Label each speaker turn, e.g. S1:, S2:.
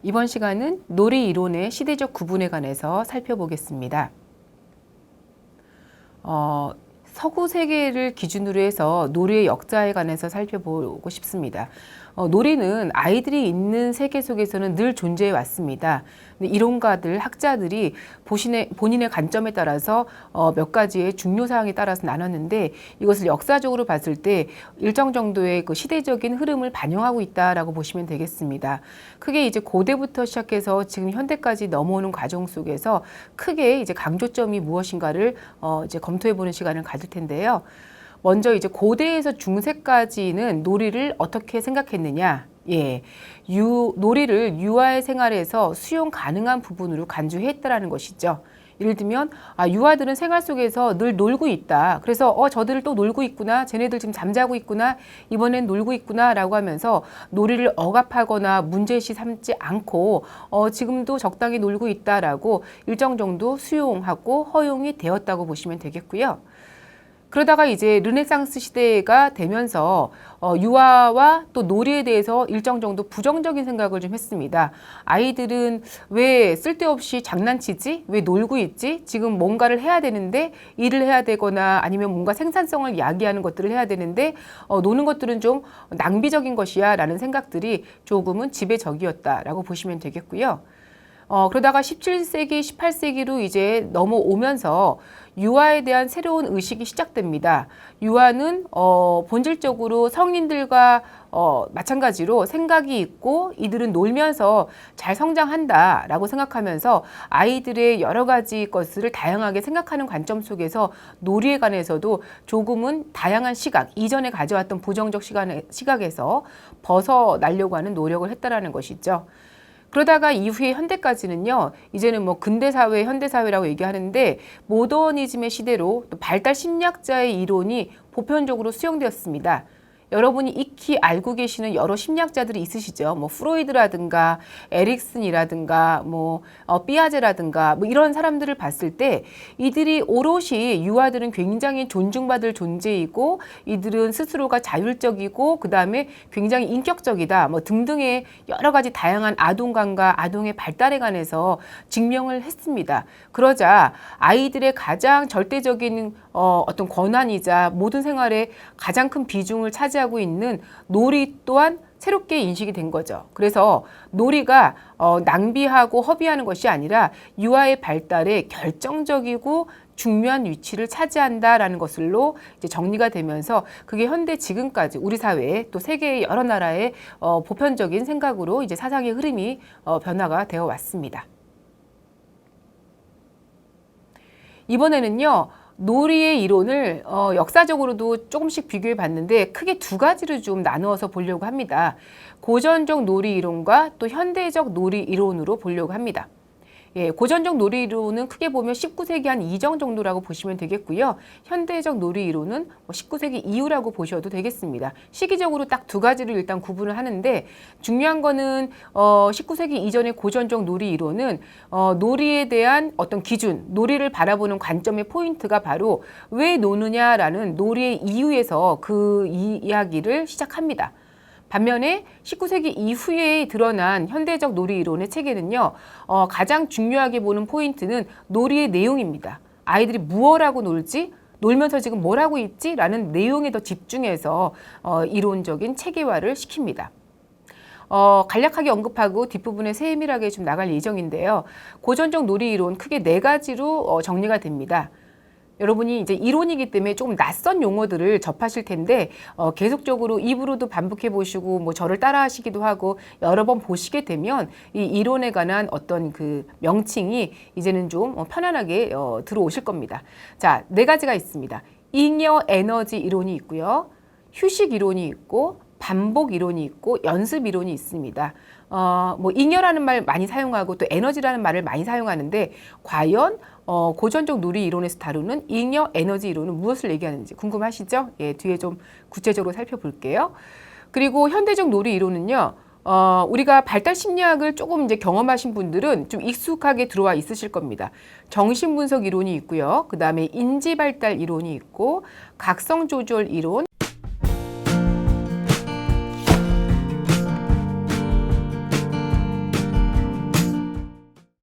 S1: 이번 시간은 놀이 이론의 시대적 구분에 관해서 살펴보겠습니다. 서구 세계를 기준으로 해서 놀이의 역사에 관해서 살펴보고 싶습니다. 놀이는 아이들이 있는 세계 속에서는 늘 존재해 왔습니다. 이론가들, 학자들이 본인의 관점에 따라서 몇 가지의 중요 사항에 따라서 나눴는데, 이것을 역사적으로 봤을 때 일정 정도의 그 시대적인 흐름을 반영하고 있다라고 보시면 되겠습니다. 크게 이제 고대부터 시작해서 지금 현대까지 넘어오는 과정 속에서 크게 이제 강조점이 무엇인가를 이제 검토해 보는 시간을 가질 텐데요. 먼저 이제 고대에서 중세까지는 놀이를 어떻게 생각했느냐? 놀이를 유아의 생활에서 수용 가능한 부분으로 간주했다라는 것이죠. 예를 들면 유아들은 생활 속에서 늘 놀고 있다. 그래서 저들을 또 놀고 있구나. 쟤네들 지금 잠자고 있구나. 이번엔 놀고 있구나 라고 하면서 놀이를 억압하거나 문제시 삼지 않고 지금도 적당히 놀고 있다라고 일정 정도 수용하고 허용이 되었다고 보시면 되겠고요. 그러다가 이제 르네상스 시대가 되면서 유아와 또 놀이에 대해서 일정 정도 부정적인 생각을 좀 했습니다. 아이들은 왜 쓸데없이 장난치지? 왜 놀고 있지? 지금 뭔가를 해야 되는데, 일을 해야 되거나 아니면 뭔가 생산성을 야기하는 것들을 해야 되는데 노는 것들은 좀 낭비적인 것이야 라는 생각들이 조금은 지배적이었다라고 보시면 되겠고요. 그러다가 17세기, 18세기로 이제 넘어오면서 유아에 대한 새로운 의식이 시작됩니다. 유아는 본질적으로 성인들과 마찬가지로 생각이 있고 이들은 놀면서 잘 성장한다라고 생각하면서 아이들의 여러 가지 것을 다양하게 생각하는 관점 속에서 놀이에 관해서도 조금은 다양한 시각, 이전에 가져왔던 부정적 시각에서 벗어나려고 하는 노력을 했다라는 것이죠. 그러다가 이후에 현대까지는요, 이제는 뭐 근대사회, 현대사회라고 얘기하는데 모더니즘의 시대로 또 발달 심리학자의 이론이 보편적으로 수용되었습니다. 여러분이 익히 알고 계시는 여러 심리학자들이 있으시죠. 뭐 프로이드라든가 에릭슨이라든가 뭐 삐아제라든가 뭐 이런 사람들을 봤을 때 이들이 오롯이 유아들은 굉장히 존중받을 존재이고 이들은 스스로가 자율적이고 그다음에 굉장히 인격적이다 뭐 등등의 여러 가지 다양한 아동감과 아동의 발달에 관해서 증명을 했습니다. 그러자 아이들의 가장 절대적인 어떤 권한이자 모든 생활에 가장 큰 비중을 차지하고 있는 놀이 또한 새롭게 인식이 된 거죠. 그래서 놀이가 낭비하고 허비하는 것이 아니라 유아의 발달에 결정적이고 중요한 위치를 차지한다라는 것으로 이제 정리가 되면서 그게 현대 지금까지 우리 사회에 또 세계의 여러 나라의 보편적인 생각으로 이제 사상의 흐름이 변화가 되어 왔습니다. 이번에는요. 놀이의 이론을 역사적으로도 조금씩 비교해 봤는데 크게 두 가지로 좀 나누어서 보려고 합니다. 고전적 놀이 이론과 또 현대적 놀이 이론으로 보려고 합니다. 고전적 놀이 이론은 크게 보면 19세기 한 이정 정도라고 보시면 되겠고요. 현대적 놀이 이론은 19세기 이후라고 보셔도 되겠습니다. 시기적으로 딱 두 가지를 일단 구분을 하는데 중요한 거는 19세기 이전의 고전적 놀이 이론은 놀이에 대한 어떤 기준, 놀이를 바라보는 관점의 포인트가 바로 왜 노느냐라는 놀이의 이유에서 그 이야기를 시작합니다. 반면에 19세기 이후에 드러난 현대적 놀이 이론의 체계는요, 가장 중요하게 보는 포인트는 놀이의 내용입니다. 아이들이 무엇하고 놀지? 놀면서 지금 뭘 하고 있지? 라는 내용에 더 집중해서 이론적인 체계화를 시킵니다. 간략하게 언급하고 뒷부분에 세밀하게 좀 나갈 예정인데요. 고전적 놀이 이론 크게 네 가지로 정리가 됩니다. 여러분이 이제 이론이기 때문에 조금 낯선 용어들을 접하실 텐데 계속적으로 입으로도 반복해 보시고 뭐 저를 따라 하시기도 하고 여러 번 보시게 되면 이 이론에 관한 어떤 그 명칭이 이제는 좀 편안하게 들어오실 겁니다. 자, 네 가지가 있습니다. 잉여 에너지 이론이 있고요. 휴식 이론이 있고 반복 이론이 있고 연습 이론이 있습니다. 뭐 잉여라는 말 많이 사용하고 또 에너지라는 말을 많이 사용하는데 과연 고전적 놀이 이론에서 다루는 잉여 에너지 이론은 무엇을 얘기하는지 궁금하시죠? 뒤에 좀 구체적으로 살펴볼게요. 그리고 현대적 놀이 이론은요. 우리가 발달 심리학을 조금 이제 경험하신 분들은 좀 익숙하게 들어와 있으실 겁니다. 정신분석 이론이 있고요. 그 다음에 인지발달 이론이 있고 각성조절 이론,